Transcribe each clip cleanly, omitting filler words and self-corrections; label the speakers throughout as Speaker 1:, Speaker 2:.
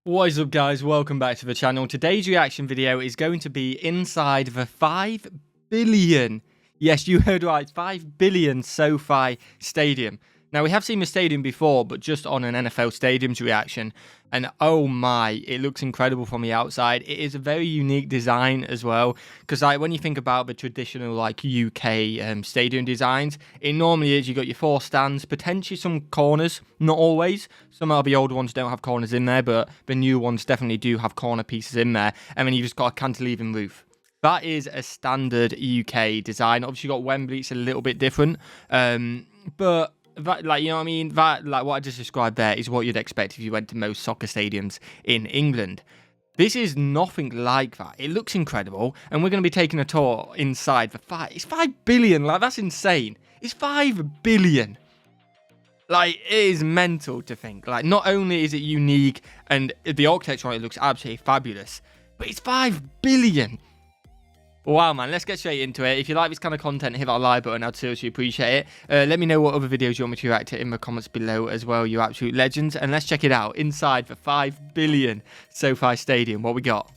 Speaker 1: What is up, guys? Welcome back to the channel. Today's reaction video is going to be inside the 5 billion, yes, you heard right, 5 billion SoFi stadium. Now, we have seen the stadium before, but just on an NFL stadium's reaction, and oh my, it looks incredible from the outside. It is a very unique design as well, because like when you think about the traditional like UK stadium designs, it normally is you got your 4 stands, potentially some corners, not always. Some of the older ones don't have corners in there, but the new ones definitely do have corner pieces in there, and then you just got a cantilevering roof. That is a standard UK design. Obviously, you got Wembley; it's a little bit different, but that, like, you know what I mean? That, like what I just described there, is what you'd expect if you went to most soccer stadiums in England. This is nothing like that. It looks incredible, and we're going to be taking a tour inside. It's 5 billion. Like, that's insane. It's 5 billion. Like, it is mental to think. Like, not only is it unique, and the architecture on it looks absolutely fabulous, but it's 5 billion. Wow, man, let's get straight into it. If you like this kind of content, hit that like button. I'd seriously appreciate it. Let me know what other videos you want me to react to in the comments below as well, you absolute legends. And let's check it out. Inside the 5 billion SoFi Stadium, what we got?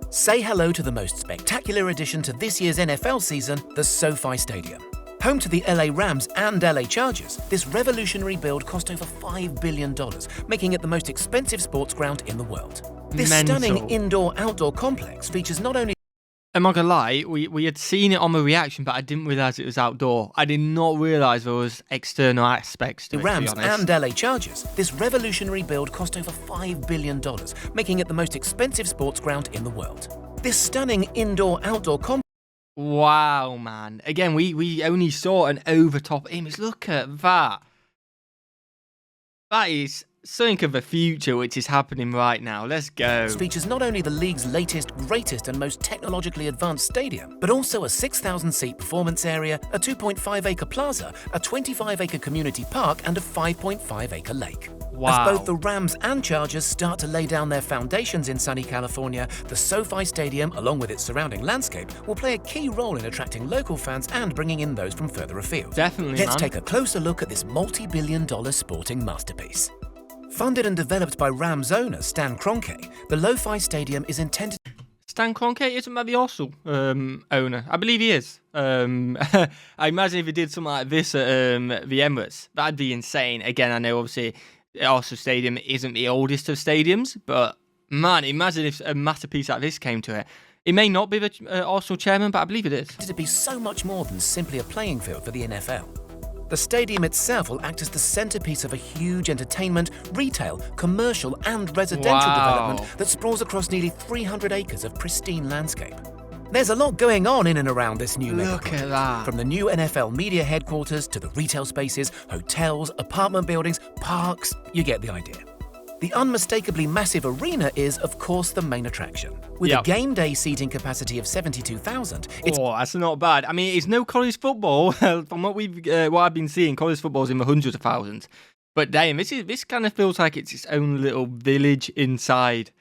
Speaker 2: Say hello to the most spectacular addition to this year's NFL season, the SoFi Stadium. Home to the LA Rams and LA Chargers, this revolutionary build cost over $5 billion, making it the most expensive sports ground in the world. This stunning indoor-outdoor complex features not only...
Speaker 1: I'm not gonna lie, we had seen it on the reaction, but I didn't realise it was outdoor. I did not realise there was external aspects to it,
Speaker 2: Rams
Speaker 1: to be honest.
Speaker 2: and LA Chargers, this revolutionary build cost over $5 billion, making it the most expensive sports ground in the world. This stunning indoor-outdoor complex...
Speaker 1: Wow, man. Again, we only saw an over-top image. Look at that. That is something of the future which is happening right now. Let's go.
Speaker 2: This features not only the league's latest, greatest and most technologically advanced stadium, but also a 6,000-seat performance area, a 2.5-acre plaza, a 25-acre community park and a 5.5-acre lake.
Speaker 1: Wow.
Speaker 2: As both the Rams and Chargers start to lay down their foundations in sunny California, the SoFi Stadium, along with its surrounding landscape, will play a key role in attracting local fans and bringing in those from further afield.
Speaker 1: Definitely,
Speaker 2: Let's
Speaker 1: man.
Speaker 2: take a closer look at this multi-billion-dollar sporting masterpiece. Funded and developed by Rams owner Stan Kroenke, the SoFi Stadium is intended...
Speaker 1: Stan Kroenke, isn't that the Arsenal owner? I believe he is. I imagine if he did something like this at the Emirates, that'd be insane. Again, I know obviously Arsenal Stadium isn't the oldest of stadiums, but man, imagine if a masterpiece like this came to it. It may not be the Arsenal chairman, but I believe it is.
Speaker 2: To be so much more than simply a playing field for the NFL. The stadium itself will act as the centerpiece of a huge entertainment, retail, commercial and residential development that sprawls across nearly 300 acres of pristine landscape. There's a lot going on in and around this new mega project.
Speaker 1: Look at that.
Speaker 2: From the new NFL media headquarters to the retail spaces, hotels, apartment buildings, parks, you get the idea. The unmistakably massive arena is, of course, the main attraction. With a game day seating capacity of 72,000, it's...
Speaker 1: Oh, that's not bad. I mean, it's no college football. From what I've been seeing, college football's in the hundreds of thousands. But damn, this kind of feels like it's its own little village inside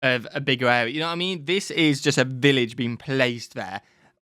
Speaker 1: of a bigger area. You know what I mean? This is just a village being placed there.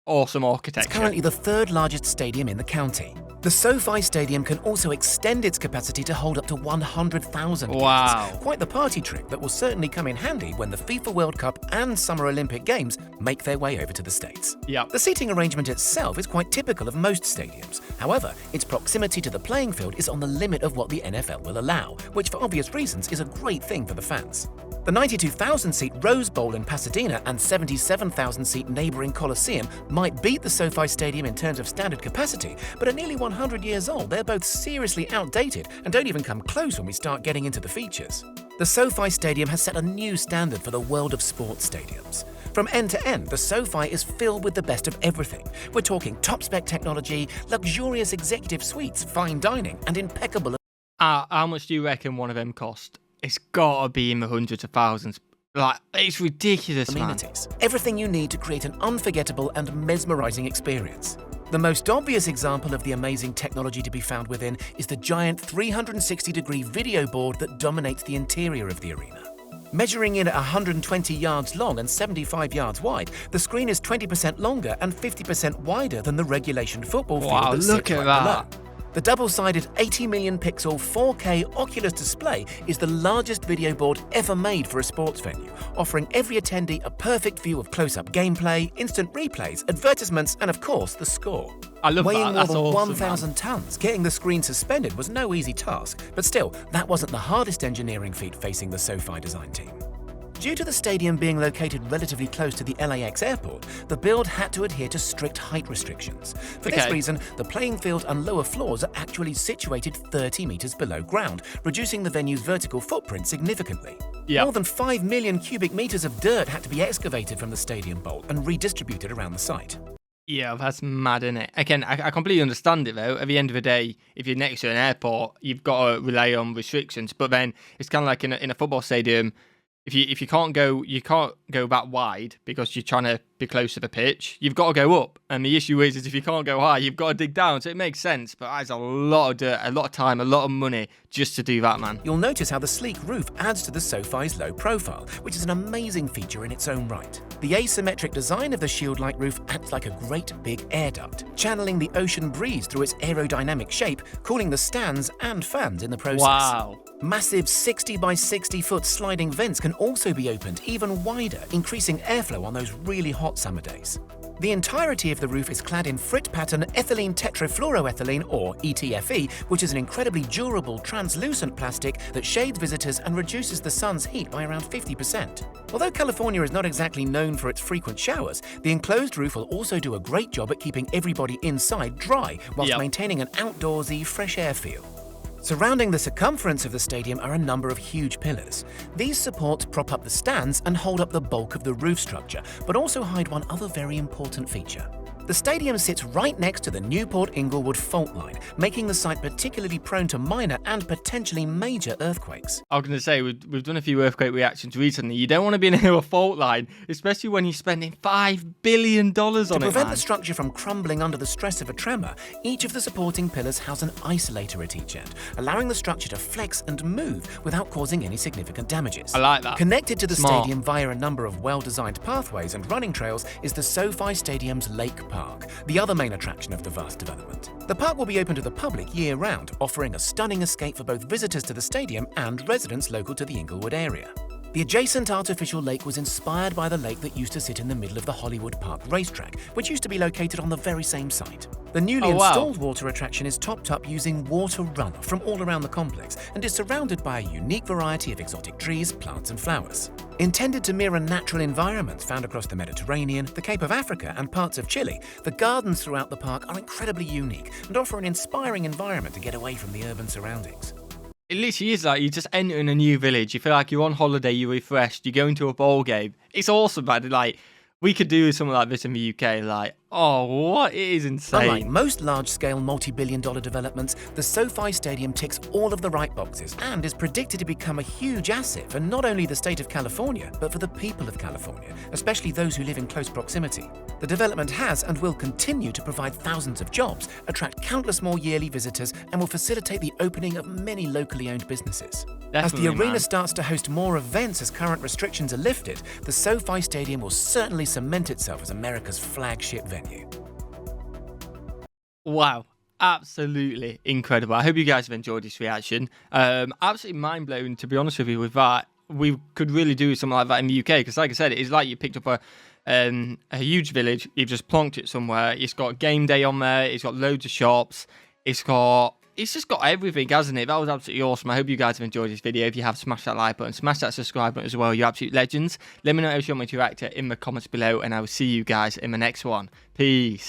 Speaker 1: Awesome architecture.
Speaker 2: It's currently the 3rd largest stadium in the county. The SoFi Stadium can also extend its capacity to hold up to 100,000 guests.
Speaker 1: Wow.
Speaker 2: Quite the party trick that will certainly come in handy when the FIFA World Cup and Summer Olympic Games make their way over to the States.
Speaker 1: Yep.
Speaker 2: The seating arrangement itself is quite typical of most stadiums. However, its proximity to the playing field is on the limit of what the NFL will allow, which for obvious reasons is a great thing for the fans. The 92,000-seat Rose Bowl in Pasadena and 77,000-seat neighboring Coliseum might beat the SoFi Stadium in terms of standard capacity, but at nearly 100 years old, they're both seriously outdated and don't even come close when we start getting into the features. The SoFi Stadium has set a new standard for the world of sports stadiums. From end to end, the SoFi is filled with the best of everything. We're talking top-spec technology, luxurious executive suites, fine dining, and impeccable...
Speaker 1: How much do you reckon one of them cost? It's gotta be in the hundreds of thousands. Like, it's ridiculous,
Speaker 2: amenities. Everything you need to create an unforgettable and mesmerizing experience. The most obvious example of the amazing technology to be found within is the giant 360-degree video board that dominates the interior of the arena. Measuring in at 120 yards long and 75 yards wide, the screen is 20% longer and 50% wider than the regulation football field that sits right below. The double-sided 80 million pixel 4K Oculus display is the largest video board ever made for a sports venue, offering every attendee a perfect view of close-up gameplay, instant replays, advertisements, and of course, the score.
Speaker 1: I love
Speaker 2: Weighing
Speaker 1: that. That's
Speaker 2: more than
Speaker 1: awesome,
Speaker 2: 1,000 tons, getting the screen suspended was no easy task, but still, that wasn't the hardest engineering feat facing the SoFi design team. Due to the stadium being located relatively close to the LAX airport, the build had to adhere to strict height restrictions. For this reason, the playing field and lower floors are actually situated 30 meters below ground, reducing the venue's vertical footprint significantly. More than 5 million cubic meters of dirt had to be excavated from the stadium bowl and redistributed around the site.
Speaker 1: Yeah, that's mad, isn't it? Again, I completely understand it, though. At the end of the day, if you're next to an airport, you've got to rely on restrictions. But then it's kind of like in a football stadium. If you can't go that wide because you're trying to be close to the pitch, you've got to go up. And the issue is if you can't go high, you've got to dig down. So it makes sense, but that's a lot of dirt, a lot of time, a lot of money just to do that, man.
Speaker 2: You'll notice how the sleek roof adds to the SoFi's low profile, which is an amazing feature in its own right. The asymmetric design of the shield-like roof acts like a great big air duct, channeling the ocean breeze through its aerodynamic shape, cooling the stands and fans in the process.
Speaker 1: Wow.
Speaker 2: Massive 60 by 60 foot sliding vents can also be opened even wider, increasing airflow on those really hot summer days. The entirety of the roof is clad in frit pattern ethylene tetrafluoroethylene, or ETFE, which is an incredibly durable, translucent plastic that shades visitors and reduces the sun's heat by around 50%. Although California is not exactly known for its frequent showers, the enclosed roof will also do a great job at keeping everybody inside dry whilst maintaining an outdoorsy, fresh air feel. Surrounding the circumference of the stadium are a number of huge pillars. These supports prop up the stands and hold up the bulk of the roof structure, but also hide one other very important feature. The stadium sits right next to the Newport-Inglewood fault line, making the site particularly prone to minor and potentially major earthquakes.
Speaker 1: I was going to say, we've done a few earthquake reactions recently. You don't want to be near a fault line, especially when you're spending $5 billion on it,
Speaker 2: To prevent the structure from crumbling under the stress of a tremor, each of the supporting pillars house an isolator at each end, allowing the structure to flex and move without causing any significant damages.
Speaker 1: I like that.
Speaker 2: Connected to the stadium via a number of well-designed pathways and running trails is the SoFi Stadium's Lake Park, the other main attraction of the vast development. The park will be open to the public year-round, offering a stunning escape for both visitors to the stadium and residents local to the Inglewood area. The adjacent artificial lake was inspired by the lake that used to sit in the middle of the Hollywood Park racetrack, which used to be located on the very same site. The newly installed water attraction is topped up using water runoff from all around the complex and is surrounded by a unique variety of exotic trees, plants and flowers. Intended to mirror natural environments found across the Mediterranean, the Cape of Africa and parts of Chile, the gardens throughout the park are incredibly unique and offer an inspiring environment to get away from the urban surroundings.
Speaker 1: It literally is like you just enter in a new village. You feel like you're on holiday, you're refreshed, you go into a bowl game. It's awesome, man. Like, we could do something like this in the UK. Like, oh, what? It is insane.
Speaker 2: Unlike most large-scale multi-billion-dollar developments, the SoFi Stadium ticks all of the right boxes and is predicted to become a huge asset for not only the state of California, but for the people of California, especially those who live in close proximity. The development has and will continue to provide thousands of jobs, attract countless more yearly visitors, and will facilitate the opening of many locally owned businesses. As the arena starts to host more events as current restrictions are lifted, the SoFi Stadium will certainly cement itself as America's flagship venue.
Speaker 1: Wow. Absolutely incredible. I hope you guys have enjoyed this reaction. Absolutely mind-blowing, to be honest with you, with that. We could really do something like that in the UK, because like I said, it's like you picked up a huge village, you've just plonked it somewhere, it's got game day on there, it's got loads of shops, it's just got everything, hasn't it? That was absolutely awesome. I hope you guys have enjoyed this video. If you have, smash that like button, smash that subscribe button as well. You're absolute legends. Let me know if you want me to react to it in the comments below, and I will see you guys in the next one. Peace.